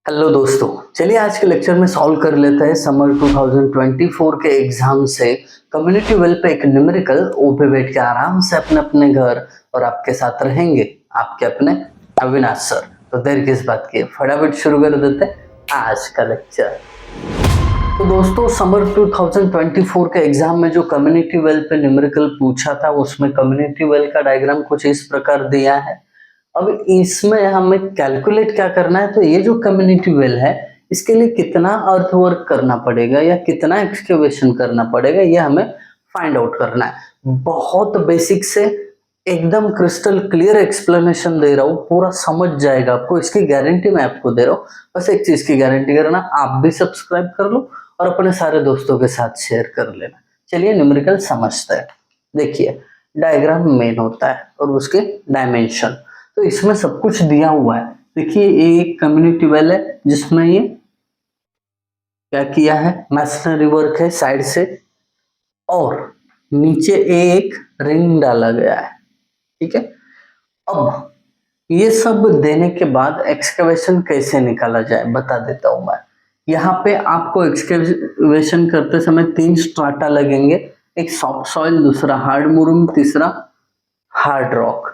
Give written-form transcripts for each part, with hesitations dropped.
Hello दोस्तों, चलिए आज के लेक्चर में सॉल्व कर लेते हैं समर 2024 के एग्जाम से कम्युनिटी वेल पे एक न्यूमेरिकल। वो पे बैठ के आराम से अपने अपने घर और आपके साथ रहेंगे आपके अपने अविनाश सर। तो देर किस बात की, फटाफट शुरू कर देते हैं आज का लेक्चर। तो दोस्तों, समर 2024 के एग्जाम में जो कम्युनिटी वेल पे न्यूमेरिकल पूछा था उसमें कम्युनिटी वेल का डायग्राम कुछ इस प्रकार दिया है। अब इसमें हमें कैलकुलेट क्या करना है, तो ये जो कम्युनिटी वेल है इसके लिए कितना अर्थवर्क करना पड़ेगा या कितना एक्सकेवेशन करना पड़ेगा, ये हमें फाइंड आउट करना है। बहुत बेसिक से एकदम क्रिस्टल क्लियर एक्सप्लेनेशन दे रहा हूँ, पूरा समझ जाएगा आपको, इसकी गारंटी मैं आपको दे रहा हूँ। बस एक चीज की गारंटी करना, आप भी सब्सक्राइब कर लो और अपने सारे दोस्तों के साथ शेयर कर लेना। चलिए न्यूमेरिकल समझते हैं। देखिए, डायग्राम मेन होता है और उसके डायमेंशन, तो इसमें सब कुछ दिया हुआ है। देखिए, एक कम्युनिटी वेल है जिसमें ये क्या किया है, मैसनरी वर्क है साइड से, और नीचे एक रिंग डाला गया है। ठीक है, अब ये सब देने के बाद एक्सकवेशन कैसे निकाला जाए बता देता हूं मैं। यहाँ पे आपको एक्सकवेशन करते समय 3 स्ट्राटा लगेंगे, एक सॉफ्ट सॉइल, दूसरा हार्ड मुरुम, तीसरा हार्ड रॉक।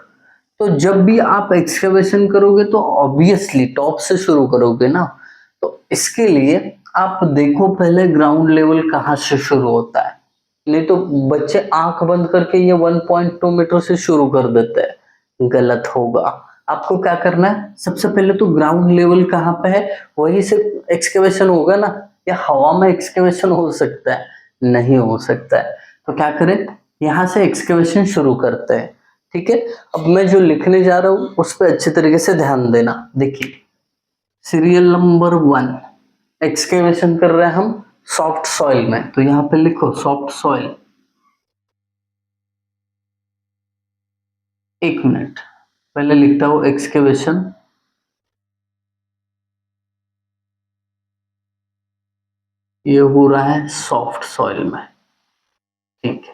तो जब भी आप एक्सकवेशन करोगे तो ऑब्वियसली टॉप से शुरू करोगे ना, तो इसके लिए आप देखो पहले ग्राउंड लेवल कहाँ से शुरू होता है। नहीं तो बच्चे आंख बंद करके ये 1.2 मीटर से शुरू कर देते हैं, गलत होगा। आपको क्या करना है, सबसे पहले तो ग्राउंड लेवल कहाँ पे है वहीं से एक्सकवेशन होगा ना, या हवा में एक्सकवेशन हो सकता है? नहीं हो सकता है। तो क्या करें, यहाँ से एक्सकवेशन शुरू करते हैं। ठीक है, अब मैं जो लिखने जा रहा हूं उस पर अच्छे तरीके से ध्यान देना। देखिए, सीरियल नंबर 1 एक्सकेवेशन कर रहे हैं हम सॉफ्ट सॉइल में, तो यहां पे लिखो सॉफ्ट सॉइल। 1 मिनट पहले लिखता हूं एक्सकेवेशन। ये हो रहा है सॉफ्ट सॉइल में। ठीक है,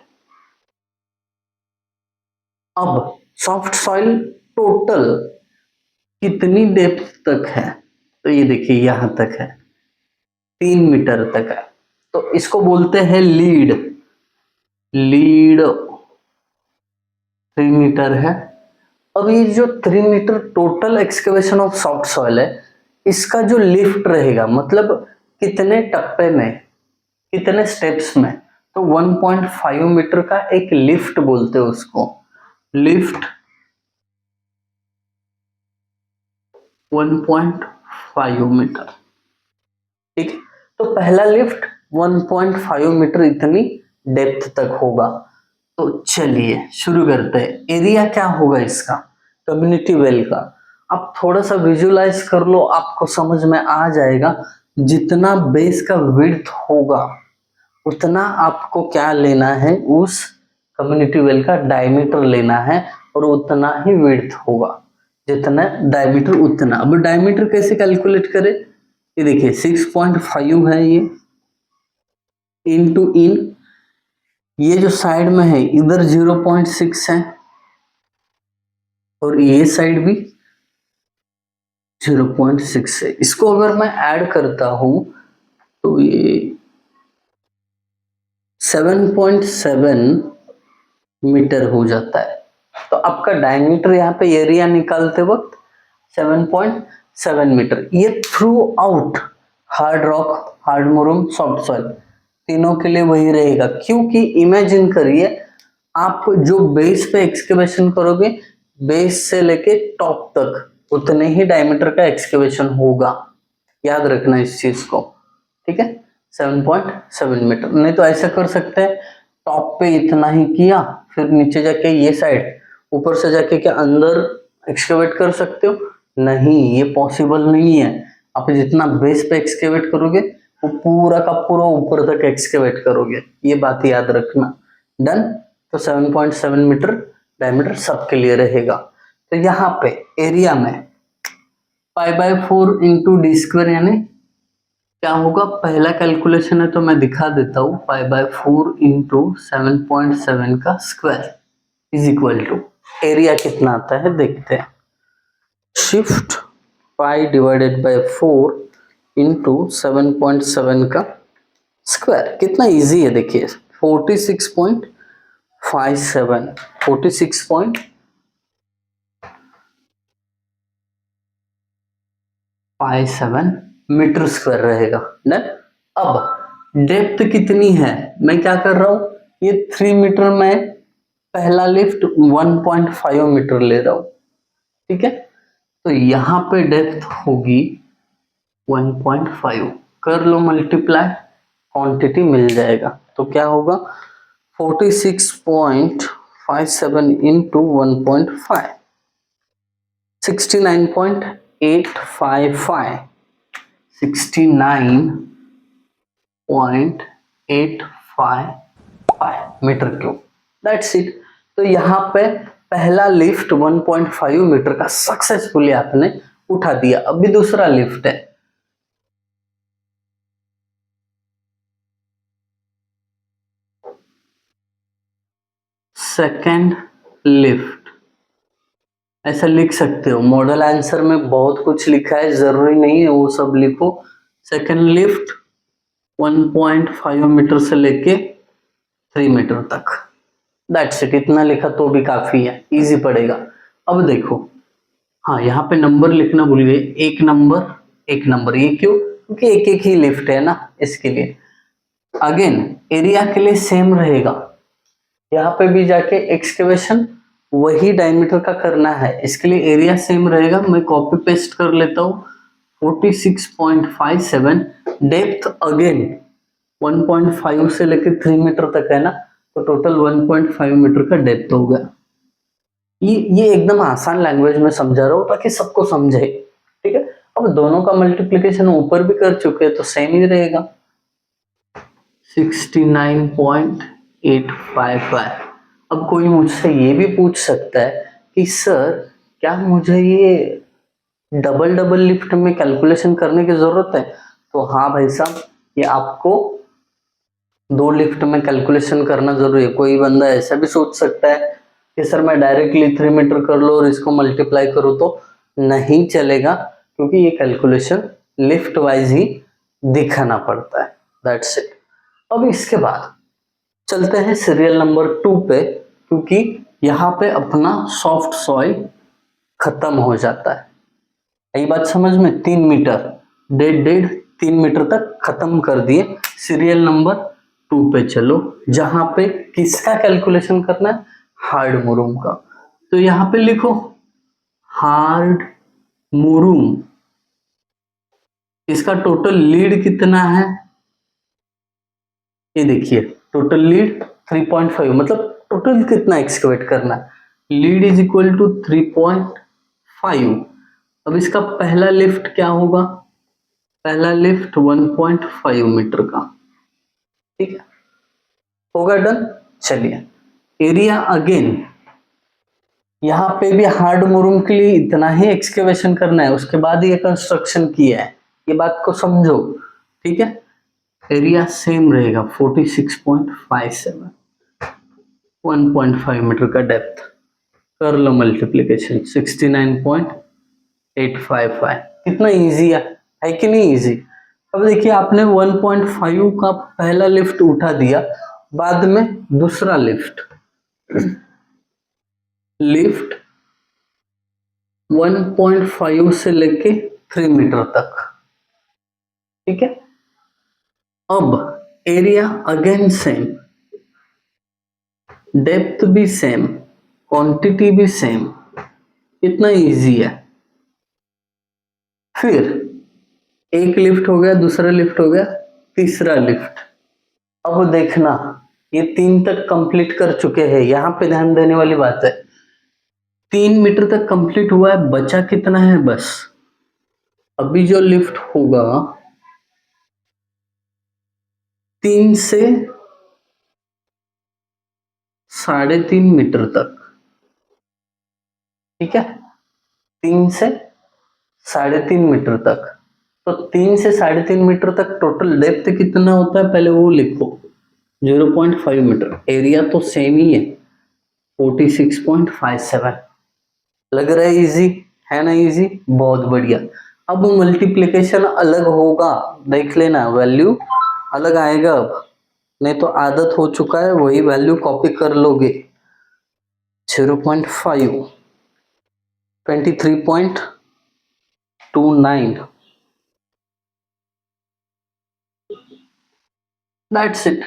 अब सॉफ्ट सॉइल टोटल कितनी डेप्थ तक है, तो ये देखिए यहां तक है, 3 मीटर तक है। तो इसको बोलते हैं लीड। लीड 3 मीटर है। अब ये जो 3 metre total excavation of soft soil है, इसका जो लिफ्ट रहेगा, मतलब कितने टप्पे में, कितने स्टेप्स में, तो 1.5 मीटर का एक लिफ्ट बोलते हैं उसको। Lift 1.5 metre. ठीक, तो पहला लिफ्ट 1.5 मीटर इतनी डेप्थ तक होगा। तो चलिए शुरू करते हैं। एरिया क्या होगा इसका, कम्युनिटी वेल का, आप थोड़ा सा विजुलाइज कर लो, आपको समझ में आ जाएगा। जितना बेस का विड्थ होगा उतना आपको क्या लेना है, उस कम्युनिटी वेल का डायमीटर लेना है, और उतना ही विड्थ होगा। जितना डायमीटर उतना। अब डायमीटर कैसे कैलकुलेट करें, ये देखिए 6.5 है ये, इनटू इन, ये जो साइड में है इधर 0.6 है, और ये साइड भी 0.6 है। इसको अगर मैं ऐड करता हूं तो ये 7.7 मीटर हो जाता है। तो आपका डायमीटर यहाँ पे एरिया निकालते वक्त 7.7 मीटर। ये throughout hard rock, hard murum, soft soil तीनों के लिए वही रहेगा। क्योंकि इमेजिन करिए, आप जो बेस पे एक्सकेवेशन करोगे, बेस से लेके टॉप तक उतने ही डायमीटर का एक्सकेवेशन होगा। याद रखना इस चीज को। ठीक है, 7.7 मीटर। नहीं तो ऐसा कर सकते हैं, टॉप पे इतना ही किया, फिर नीचे जाके ये साइड, ऊपर से जाके क्या अंदर एक्सकेवेट कर सकते हो? नहीं, ये पॉसिबल नहीं है। आप जितना बेस पे एक्सकेवेट करोगे वो पूरा का पूरा ऊपर तक एक्सकेवेट करोगे, ये बात याद रखना। डन। तो 7.7 मीटर डायमीटर सबके लिए रहेगा। तो यहाँ पे एरिया में π/4 इंटू डी स्क्वायर, यानी क्या होगा, पहला कैलकुलेशन है तो मैं दिखा देता हूँ। π/4 इंटू 7.7 का square is equal to, area कितना आता है देखते हैं। Shift pi divided by 4 into 7.7 का स्क्वायर। कितना इजी है देखिए, 46.57 मीटर स्क्वायर रहेगा। डन। अब डेप्थ कितनी है, मैं क्या कर रहा हूं, ये 3 मीटर में पहला लिफ्ट 1.5 मीटर ले रहा हूं, ठीक है। तो यहां पे डेप्थ होगी 1.5, कर लो मल्टीप्लाई, क्वांटिटी मिल जाएगा। तो क्या होगा 46.57 into 1.5, 69.855, 69.855 metre cube. That's it. तो यहाँ पे पहला लिफ्ट 1.5 मीटर का सक्सेसफुली आपने उठा दिया। अभी दूसरा लिफ्ट है, सेकेंड लिफ्ट, ऐसा लिख सकते हो। मॉडल आंसर में बहुत कुछ लिखा है, जरूरी नहीं है वो सब लिखो। सेकेंड लिफ्ट 1.5 मीटर से लेके 3 मीटर तक, दैट्स इट। इतना लिखा तो भी काफी है, इजी पड़ेगा। अब देखो, हाँ यहाँ पे नंबर लिखना भूल गए, एक नंबर, ये क्यों, क्योंकि एक एक ही लिफ्ट है ना, इसके लिए। अगेन एरिया के लिए सेम रहेगा, यहाँ पे भी जाके एक्सकेवेशन वही डायमीटर का करना है, इसके लिए एरिया सेम रहेगा। मैं कॉपी पेस्ट कर लेता हूँ, 46.57, डेप्थ अगेन 1.5 से लेकर 3 मीटर तक है ना, तो टोटल 1.5 मीटर का डेप्थ हो गया। ये एकदम आसान लैंग्वेज में समझा रहा हूँ ताकि सबको समझे, ठीक है। अब दोनों का मल्टीप्लिकेशन ऊपर भी कर चुके हैं तो सेम ही रहेगा, 69.855। अब कोई मुझसे ये भी पूछ सकता है कि सर क्या मुझे ये डबल डबल लिफ्ट में कैलकुलेशन करने की जरूरत है? तो हाँ भाई साहब, ये आपको 2 लिफ्ट में कैलकुलेशन करना जरूरी है। कोई बंदा ऐसा भी सोच सकता है कि सर मैं डायरेक्टली 3 मीटर कर लो और इसको मल्टीप्लाई करूँ, तो नहीं चलेगा, क्योंकि ये कैलकुलेशन लिफ्ट वाइज ही दिखाना पड़ता है। That's it. अब इसके बाद चलते हैं सीरियल नंबर 2 पे, क्योंकि यहाँ पे अपना सॉफ्ट सॉइल खत्म हो जाता है। यही बात समझ में, 3 मीटर, 3 मीटर तक खत्म कर दिए। सीरियल नंबर 2 पे चलो, जहां पे किसका कैलकुलेशन करना है, हार्ड मुरूम का। तो यहाँ पे लिखो हार्ड मुरूम, इसका टोटल लीड कितना है, ये देखिए टोटल लीड 3.5, मतलब टोटल कितना एक्सकवेट करना है, लीड इज इक्वल टू 3.5। अब इसका पहला लिफ्ट क्या होगा, पहला लिफ्ट 1.5 मीटर का, ठीक है, होगा डन। चलिए एरिया अगेन, यहां पे भी हार्ड मुरूम के लिए इतना ही एक्सकेवेशन करना है, उसके बाद ये कंस्ट्रक्शन किया है, ये बात को समझो, ठीक है। एरिया सेम रहेगा 46.57, 1.5 मीटर का डेप्थ, कर लो मल्टीप्लीकेशन, 69.855। कितना इजी है कि नहीं इजी। अब देखिए आपने 1.5 का पहला लिफ्ट उठा दिया, बाद में दूसरा लिफ्ट 1.5 से लेके 3 मीटर तक, ठीक है। अब एरिया अगेन सेम, डेप्थ भी सेम, क्वांटिटी भी सेम, इतना इजी है। फिर एक लिफ्ट हो गया, दूसरा लिफ्ट हो गया, तीसरा लिफ्ट। अब देखना ये 3 तक कंप्लीट कर चुके हैं, यहां पे ध्यान देने वाली बात है, 3 मीटर तक कंप्लीट हुआ है, बचा कितना है बस। अभी जो लिफ्ट होगा 3 से 3.5 मीटर तक, ठीक है, 3 से 3.5 मीटर तक। तो 3 से 3.5 मीटर तक टोटल डेप्थ कितना होता है, पहले वो लिखो, 0.5 मीटर। एरिया तो सेम ही है 46.57। लग रहा है इजी है ना, इजी, बहुत बढ़िया। अब मल्टीप्लिकेशन अलग होगा, देख लेना, वैल्यू अलग आएगा अब, नहीं तो आदत हो चुका है वही वैल्यू कॉपी कर लोगे। 0.5, 23.29, दैट्स इट,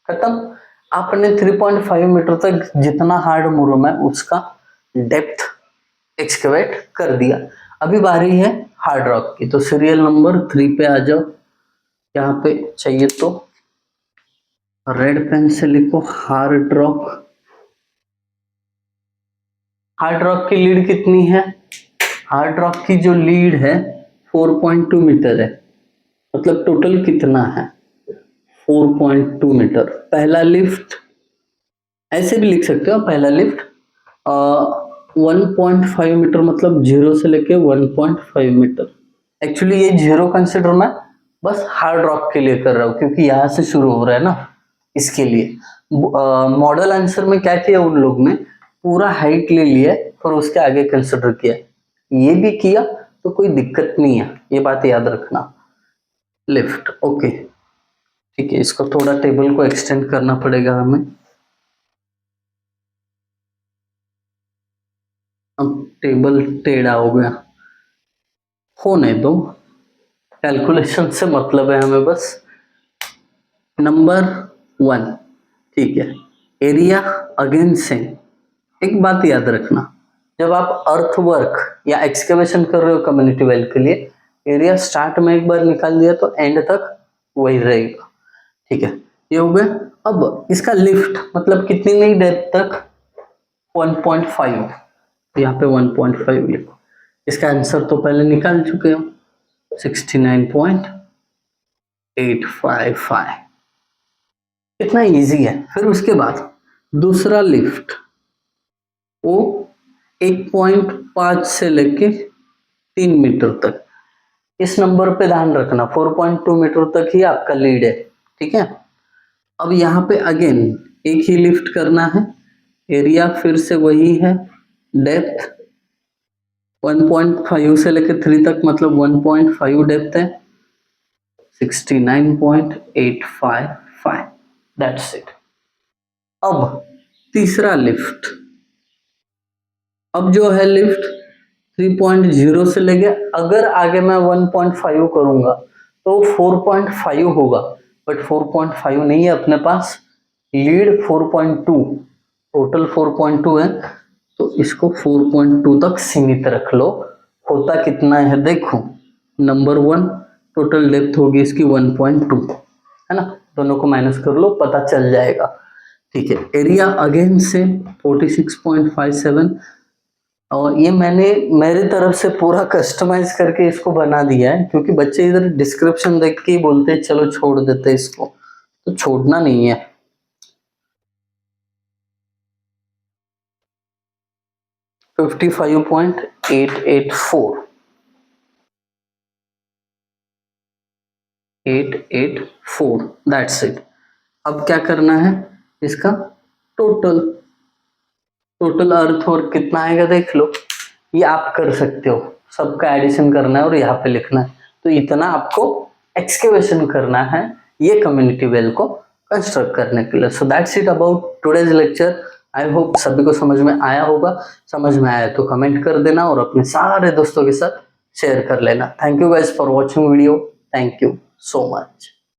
खत्म। आपने 3.5 मीटर तक जितना हार्ड मुरम है उसका डेप्थ एक्सकवेट कर दिया। अभी बारी है हार्ड रॉक की, तो सीरियल नंबर 3 पे आ जाओ। यहाँ पे चाहिए तो रेड पेन से लिखो हार्ड रॉक। हार्ड रॉक की लीड कितनी है? हार्ड रॉक की जो लीड है 4.2 मीटर है, मतलब टोटल कितना है? 4.2 मीटर। पहला लिफ्ट ऐसे भी लिख सकते हो, पहला लिफ्ट 1.5 मीटर, मतलब 0 से लेके 1.5 मीटर। एक्चुअली ये 0 कंसिडर मैं बस हार्ड रॉक के लिए कर रहा हूँ क्योंकि यहाँ से शुरू हो रहा है ना, इसके लिए। मॉडल आंसर में क्या किया उन लोग ने, पूरा हाइट ले लिया और उसके आगे कंसिडर किया। ये भी किया तो कोई दिक्कत नहीं है, ये बात याद रखना। लिफ्ट ओके, ठीक है, इसको थोड़ा टेबल को एक्सटेंड करना पड़ेगा हमें। अब टेबल टेढ़ा हो गया, होने दो, कैलकुलेशन से मतलब है हमें बस। नंबर 1, ठीक है, एरिया अगेन सेम। एक बात याद रखना, जब आप अर्थ वर्क या एक्सकेवेशन कर रहे हो कम्युनिटी वेल के लिए, एरिया स्टार्ट में एक बार निकाल दिया तो एंड तक वही रहेगा, ठीक है। ये हो गया। अब इसका लिफ्ट मतलब कितनी नहीं डेप्थ तक? 1.5, यहाँ पे 1.5 लिखो। इसका आंसर तो पहले निकाल चुके हो, 69.855। इतना इजी है। फिर उसके बाद दूसरा लिफ्ट वो 1.5 से लेके 3 मीटर तक। इस नंबर पे ध्यान रखना, 4.2 मीटर तक ही आपका लीड है, ठीक है। अब यहाँ पे अगेन एक ही लिफ्ट करना है, एरिया फिर से वही है, डेप्थ 1.5 से लेके 3 तक, मतलब 1.5 डेप्थ है, 69.855, दैट्स इट। अब तीसरा लिफ्ट, अब जो है लिफ्ट 3.0 से लेके, अगर आगे मैं 1.5 करूंगा तो 4.5 होगा, बट 4.5 नहीं है अपने पास, लीड 4.2, टोटल 4.2 है, तो इसको 4.2 तक सीमित रख लो। होता कितना है देखो, नंबर 1 टोटल डेप्थ होगी इसकी 1.2, है ना, दोनों को माइनस कर लो, पता चल जाएगा, ठीक है। एरिया अगेन से 46.57, और ये मैंने मेरी तरफ से पूरा कस्टमाइज करके इसको बना दिया है, क्योंकि बच्चे इधर डिस्क्रिप्शन देख के ही बोलते हैं चलो छोड़ देते इसको, तो छोड़ना नहीं है। 55.884, 884, दैट्स इट। अब क्या करना है, इसका टोटल अर्थ और कितना आएगा देख लो, ये आप कर सकते हो, सबका एडिशन करना है और यहाँ पे लिखना है, तो इतना आपको एक्सकेवेशन करना है ये कम्युनिटी वेल को कंस्ट्रक्ट करने के लिए। So that's it about today's lecture. I hope सभी को समझ में आया होगा, समझ में आया तो कमेंट कर देना और अपने सारे दोस्तों के साथ शेयर कर लेना। Thank you guys for watching video, thank you so much.